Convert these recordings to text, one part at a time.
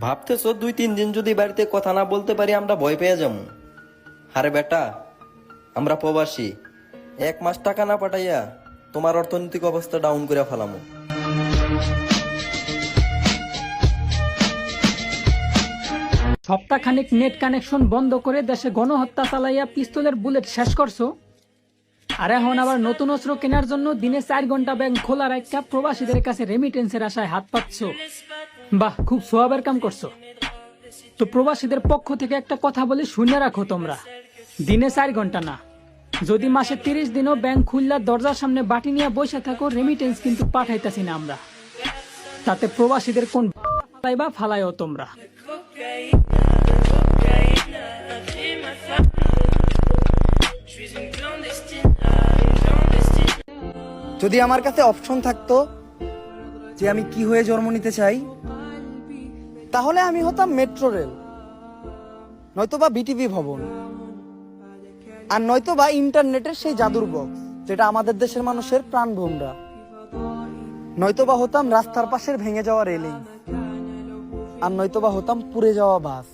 ভাবতেছো 2-3 দিন যদি বাড়িতে কথা না বলতে পারি আমরা ভয় পেয়ে যাবো। আরে বেটা, আমরা প্রবাসী, 1 মাস টাকা না পাঠাইয়া তোমার অর্থনৈতিক অবস্থা ডাউন করে ফেলামো। সপ্তাহখানেক নেট কানেকশন বন্ধ করে দেশে গণহত্যা চালাইয়া পিস্তলের বুলেট শেষ করছো, আর এখন আবার নতুন অস্ত্র কেনার জন্য দিনে 4 ঘন্টা ব্যাংক খোলা রাখা প্রবাসীদের কাছে রেমিটেন্সের আশায় হাত পাচ্ছ। বাহ, খুব সোয়াবের কাম করছো। তো প্রবাসীদের পক্ষ থেকে একটা কথা বলি, শুনে রাখো, তোমরা দিনে 4 ঘন্টা না, যদি মাসে 30 দিনও ব্যাংক খুললা দরজার সামনে বাটি নিয়ে বসে থাকো, রেমিটেন্স কিন্তু পাঠাইতাছি না আমরা। তাতে প্রবাসীদের কোন ফালাইবা ফালাইও তোমরা। যদি আমার কাছে অপশন থাকতো যে আমি কি হয়ে জন্ম নিতে চাই, তাহলে আমি হতাম মেট্রো রেল, নয়তোবা বিটিভি ভবন, আর নয়তোবা ইন্টারনেটের সেই জাদুর বক্স যেটা আমাদের দেশের মানুষের প্রাণ ভোমরা, নয়তোবা হতাম রাস্তার পাশের ভেঙে যাওয়া রেলিং, আর নয়তোবা হতাম পুড়ে যাওয়া বাস।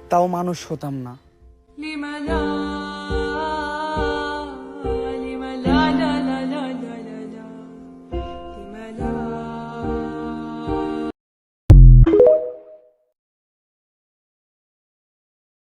তাও মানুষ হতাম না।